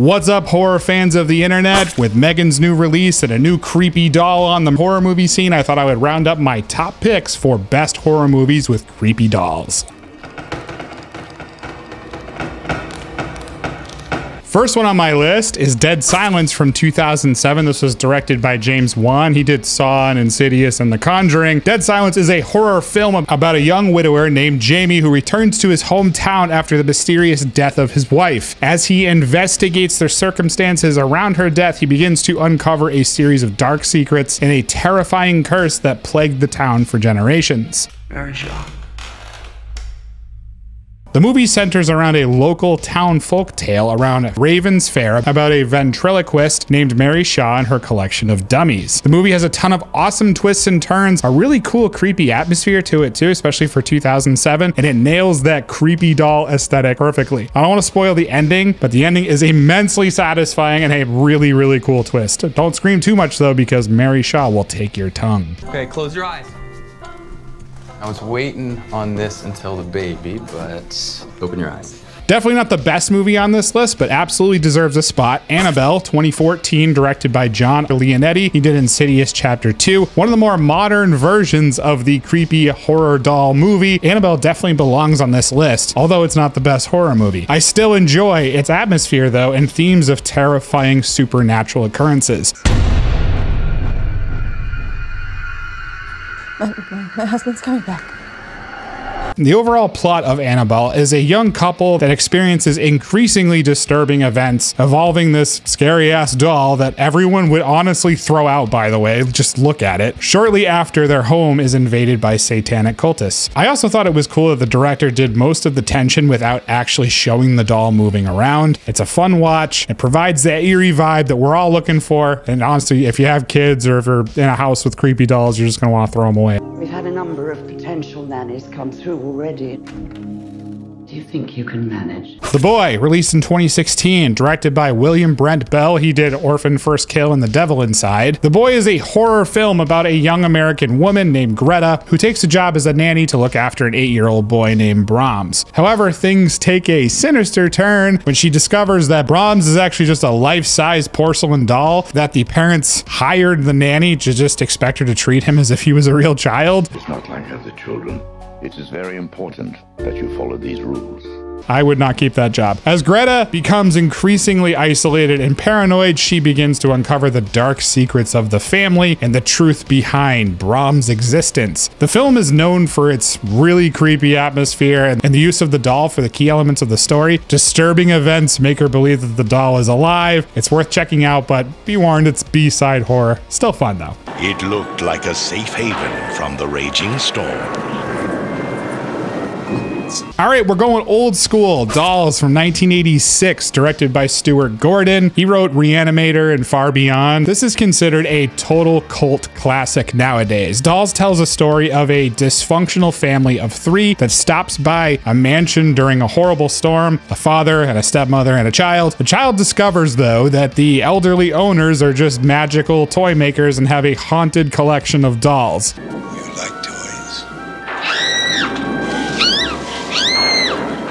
What's up, horror fans of the internet? With M3GAN's new release and a new creepy doll on the horror movie scene, I thought I would round up my top picks for best horror movies with creepy dolls. First one on my list is Dead Silence from 2007. This was directed by James Wan. He did Saw and Insidious and The Conjuring. Dead Silence is a horror film about a young widower named Jamie who returns to his hometown after the mysterious death of his wife. As he investigates the circumstances around her death, he begins to uncover a series of dark secrets and a terrifying curse that plagued the town for generations. Very sure. The movie centers around a local town folk tale around Raven's Fair about a ventriloquist named Mary Shaw and her collection of dummies. The movie has a ton of awesome twists and turns, a really cool creepy atmosphere to it too, especially for 2007, and it nails that creepy doll aesthetic perfectly. I don't want to spoil the ending, but the ending is immensely satisfying and a really, really cool twist. Don't scream too much though, because Mary Shaw will take your tongue. Okay, close your eyes. I was waiting on this until the baby, but open your eyes. Definitely not the best movie on this list, but absolutely deserves a spot. Annabelle, 2014, directed by John Leonetti. He did Insidious Chapter 2. One of the more modern versions of the creepy horror doll movie. Annabelle definitely belongs on this list, although it's not the best horror movie. I still enjoy its atmosphere though, and themes of terrifying supernatural occurrences. My husband's coming back. The overall plot of Annabelle is a young couple that experiences increasingly disturbing events involving this scary-ass doll that everyone would honestly throw out, by the way. Just look at it. Shortly after their home is invaded by satanic cultists. I also thought it was cool that the director did most of the tension without actually showing the doll moving around. It's a fun watch. It provides that eerie vibe that we're all looking for. And honestly, if you have kids or if you're in a house with creepy dolls, you're just gonna want to throw them away. We've had a number of potential nannies come through already. Do you think you can manage? The Boy, released in 2016, directed by William Brent Bell. He did Orphan First Kill and The Devil Inside. The Boy is a horror film about a young American woman named Greta who takes a job as a nanny to look after an 8-year-old boy named Brahms. However, things take a sinister turn when she discovers that Brahms is actually just a life-size porcelain doll that the parents hired the nanny to just expect her to treat him as if he was a real child. It's not like other children. It is very important that you follow these rules. I would not keep that job. As Greta becomes increasingly isolated and paranoid, she begins to uncover the dark secrets of the family and the truth behind Brahms' existence. The film is known for its really creepy atmosphere and the use of the doll for the key elements of the story. Disturbing events make her believe that the doll is alive. It's worth checking out, but be warned, it's B-side horror. Still fun though. It looked like a safe haven from the raging storm. All right, we're going old school. Dolls from 1986, directed by Stuart Gordon. He wrote Reanimator and Far Beyond. This is considered a total cult classic nowadays. Dolls tells a story of a dysfunctional family of 3 that stops by a mansion during a horrible storm, a father and a stepmother and a child. The child discovers, though, that the elderly owners are just magical toy makers and have a haunted collection of dolls. You like toys?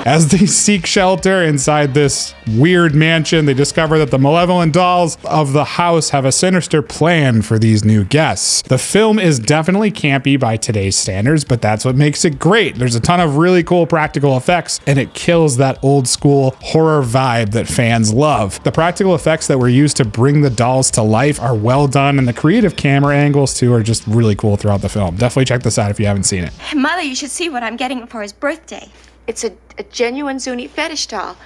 As they seek shelter inside this weird mansion, they discover that the malevolent dolls of the house have a sinister plan for these new guests. The film is definitely campy by today's standards, but that's what makes it great. There's a ton of really cool practical effects, and it kills that old school horror vibe that fans love. The practical effects that were used to bring the dolls to life are well done, and the creative camera angles too are just really cool throughout the film. Definitely check this out if you haven't seen it. Mother, you should see what I'm getting for his birthday. It's a genuine Zuni fetish doll.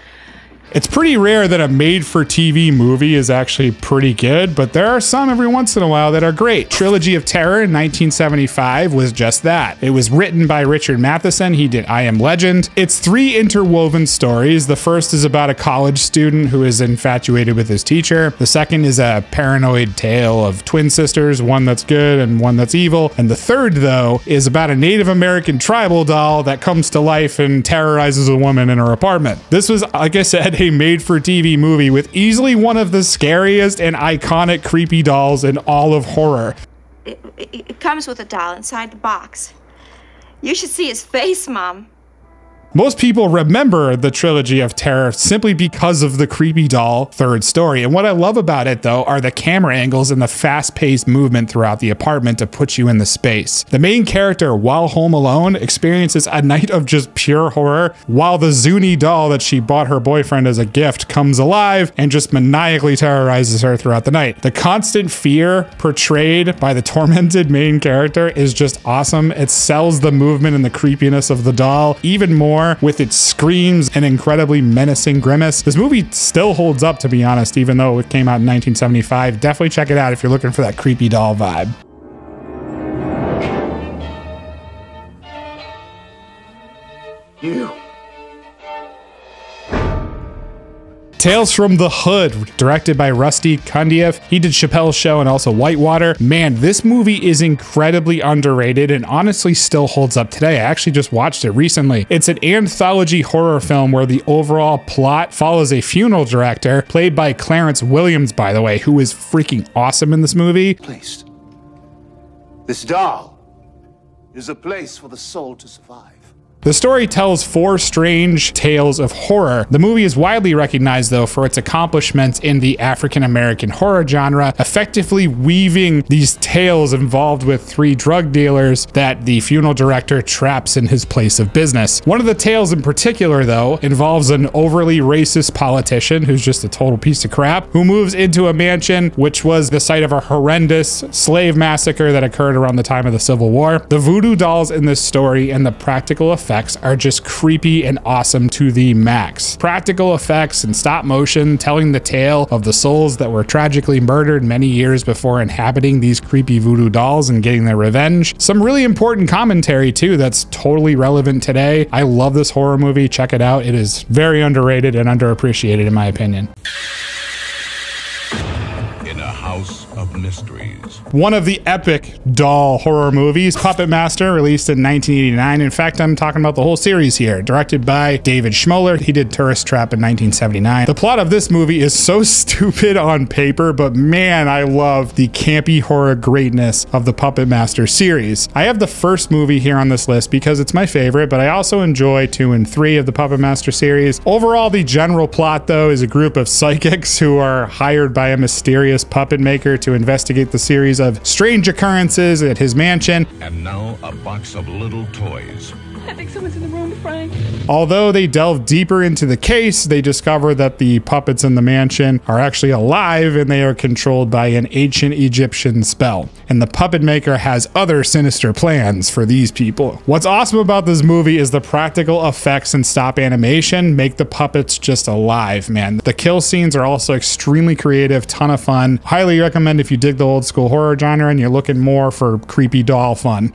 It's pretty rare that a made-for-TV movie is actually pretty good, but there are some every once in a while that are great. Trilogy of Terror in 1975 was just that. It was written by Richard Matheson. He did I Am Legend. It's 3 interwoven stories. The first is about a college student who is infatuated with his teacher. The second is a paranoid tale of twin sisters, one that's good and one that's evil. And the third, though, is about a Native American tribal doll that comes to life and terrorizes a woman in her apartment. This was, like I said, a made-for-TV movie with easily one of the scariest and iconic creepy dolls in all of horror. It comes with a doll inside the box. You should see his face, Mom. Most people remember the trilogy of terror simply because of the creepy doll third story. And what I love about it though are the camera angles and the fast-paced movement throughout the apartment to put you in the space. The main character, while home alone, experiences a night of just pure horror, while the Zuni doll that she bought her boyfriend as a gift comes alive and just maniacally terrorizes her throughout the night. The constant fear portrayed by the tormented main character is just awesome. It sells the movement and the creepiness of the doll even more with its screams and incredibly menacing grimace. This movie still holds up, to be honest, even though it came out in 1975. Definitely check it out if you're looking for that creepy doll vibe. You. Tales from the Hood, directed by Rusty Kundiev. He did Chappelle's Show and also Whitewater. Man, this movie is incredibly underrated and honestly still holds up today. I actually just watched it recently. It's an anthology horror film where the overall plot follows a funeral director, played by Clarence Williams, by the way, who is freaking awesome in this movie. Placed. This doll is a place for the soul to survive. The story tells 4 strange tales of horror. The movie is widely recognized, though, for its accomplishments in the African-American horror genre, effectively weaving these tales involved with 3 drug dealers that the funeral director traps in his place of business. One of the tales in particular, though, involves an overly racist politician who's just a total piece of crap, who moves into a mansion which was the site of a horrendous slave massacre that occurred around the time of the Civil War. The voodoo dolls in this story and the practical effects are just creepy and awesome to the max. Practical effects and stop motion telling the tale of the souls that were tragically murdered many years before inhabiting these creepy voodoo dolls and getting their revenge. Some really important commentary too that's totally relevant today. I love this horror movie. Check it out. It is very underrated and underappreciated in my opinion. In a house of mysteries. One of the epic doll horror movies, Puppet Master, released in 1989. In fact, I'm talking about the whole series here. Directed by David Schmoller. He did Tourist Trap in 1979. The plot of this movie is so stupid on paper, but man, I love the campy horror greatness of the Puppet Master series. I have the first movie here on this list because it's my favorite, but I also enjoy 2 and 3 of the Puppet Master series. Overall, the general plot, though, is a group of psychics who are hired by a mysterious puppet maker to investigate the series of strange occurrences at his mansion. And now a box of little toys. I think someone's in the room, Frank. Although they delve deeper into the case, they discover that the puppets in the mansion are actually alive and they are controlled by an ancient Egyptian spell. And the puppet maker has other sinister plans for these people. What's awesome about this movie is the practical effects and stop animation make the puppets just alive, man. The kill scenes are also extremely creative, ton of fun. Highly recommend if you dig the old school horror genre and you're looking more for creepy doll fun.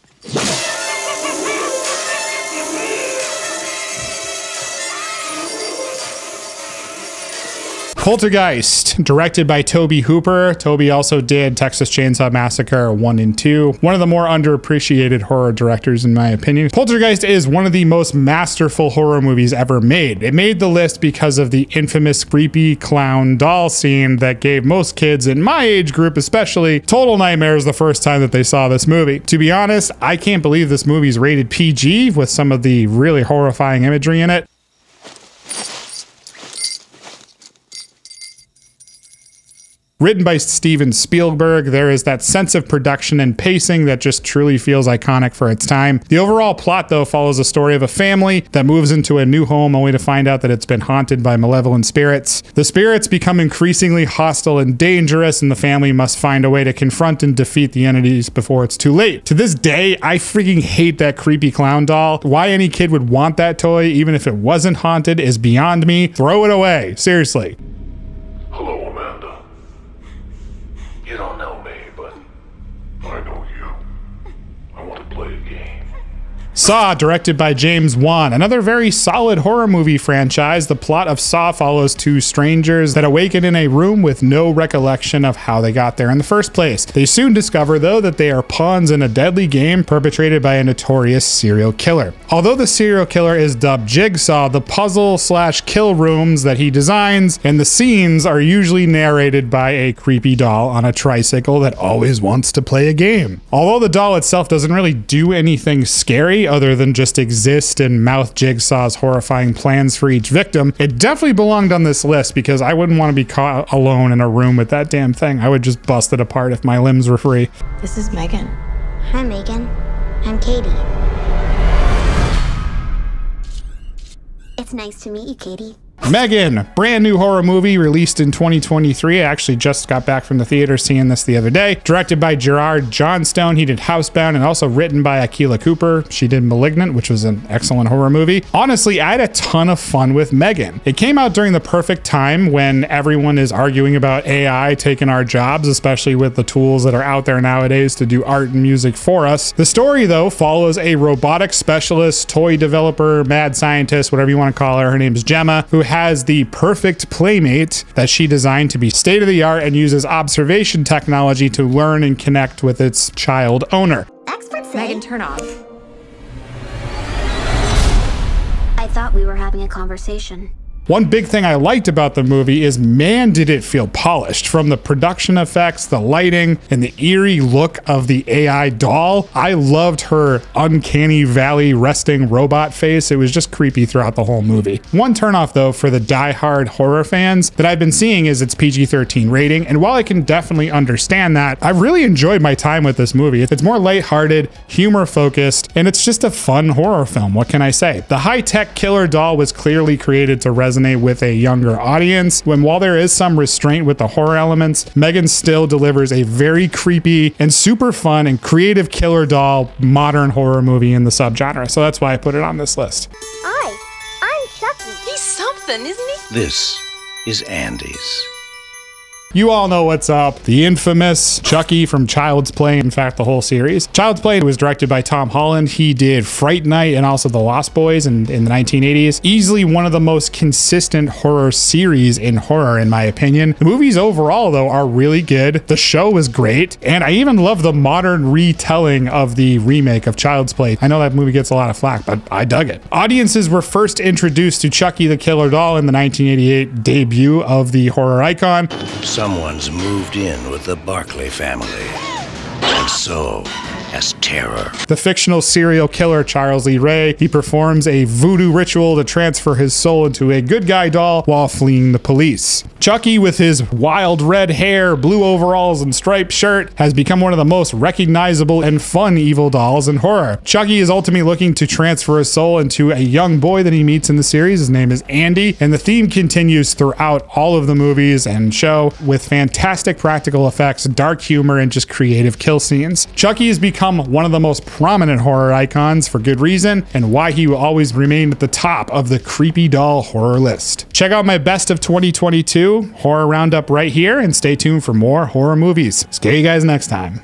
Poltergeist, directed by Tobe Hooper. Tobe also did Texas Chainsaw Massacre 1 and 2. One of the more underappreciated horror directors in my opinion. Poltergeist is one of the most masterful horror movies ever made. It made the list because of the infamous creepy clown doll scene that gave most kids in my age group especially total nightmares the first time that they saw this movie. To be honest, I can't believe this movie's rated PG with some of the really horrifying imagery in it. Written by Steven Spielberg, there is that sense of production and pacing that just truly feels iconic for its time. The overall plot, though, follows a story of a family that moves into a new home only to find out that it's been haunted by malevolent spirits. The spirits become increasingly hostile and dangerous, and the family must find a way to confront and defeat the entities before it's too late. To this day, I freaking hate that creepy clown doll. Why any kid would want that toy, even if it wasn't haunted, is beyond me. Throw it away. Seriously. Hello, Amanda. You don't know me, but I know you. I want to play a game. Saw, directed by James Wan. Another very solid horror movie franchise. The plot of Saw follows 2 strangers that awaken in a room with no recollection of how they got there in the first place. They soon discover, though, that they are pawns in a deadly game perpetrated by a notorious serial killer. Although the serial killer is dubbed Jigsaw, the puzzle/kill rooms that he designs and the scenes are usually narrated by a creepy doll on a tricycle that always wants to play a game. Although the doll itself doesn't really do anything scary, other than just exist and mouth Jigsaw's horrifying plans for each victim, it definitely belonged on this list because I wouldn't want to be caught alone in a room with that damn thing. I would just bust it apart if my limbs were free. This is Megan. Hi, Megan. I'm Katie. It's nice to meet you, Katie. M3GAN, brand new horror movie released in 2023. I actually just got back from the theater seeing this the other day. Directed by Gerard Johnstone. He did Housebound, and also written by Akilah Cooper. She did Malignant, which was an excellent horror movie. Honestly, I had a ton of fun with M3GAN. It came out during the perfect time when everyone is arguing about AI taking our jobs, especially with the tools that are out there nowadays to do art and music for us. The story, though, follows a robotic specialist, toy developer, mad scientist, whatever you want to call her. Her name is Gemma, who has the perfect playmate that she designed to be state-of-the-art and uses observation technology to learn and connect with its child owner. Experts say... M3GAN, turn off. I thought we were having a conversation. One big thing I liked about the movie is, man, did it feel polished. From the production effects, the lighting, and the eerie look of the AI doll. I loved her uncanny valley resting robot face. It was just creepy throughout the whole movie. One turnoff, though, for the die-hard horror fans that I've been seeing is its PG-13 rating. And while I can definitely understand that, I really enjoyed my time with this movie. It's more lighthearted, humor-focused, and it's just a fun horror film. What can I say? The high-tech killer doll was clearly created to resonate with a younger audience. While there is some restraint with the horror elements, M3GAN still delivers a very creepy and super fun and creative killer doll modern horror movie in the subgenre. So that's why I put it on this list. Hi, I'm Chucky. He's something, isn't he? This is Andy's. You all know what's up. The infamous Chucky from Child's Play, in fact, the whole series. Child's Play was directed by Tom Holland. He did Fright Night and also The Lost Boys in the 1980s. Easily one of the most consistent horror series in horror, in my opinion. The movies overall, though, are really good. The show was great. And I even love the modern retelling of the remake of Child's Play. I know that movie gets a lot of flack, but I dug it. Audiences were first introduced to Chucky the Killer Doll in the 1988 debut of the horror icon. Someone's moved in with the Barclay family, and so has terror. The fictional serial killer Charles Lee Ray, he performs a voodoo ritual to transfer his soul into a good guy doll while fleeing the police. Chucky, with his wild red hair, blue overalls, and striped shirt, has become one of the most recognizable and fun evil dolls in horror. Chucky is ultimately looking to transfer his soul into a young boy that he meets in the series. His name is Andy, and the theme continues throughout all of the movies and show with fantastic practical effects, dark humor, and just creative kill scenes. Chucky has become one of the most prominent horror icons for good reason, and why he will always remain at the top of the creepy doll horror list. Check out my best of 2022 horror roundup right here, and stay tuned for more horror movies. See you guys next time.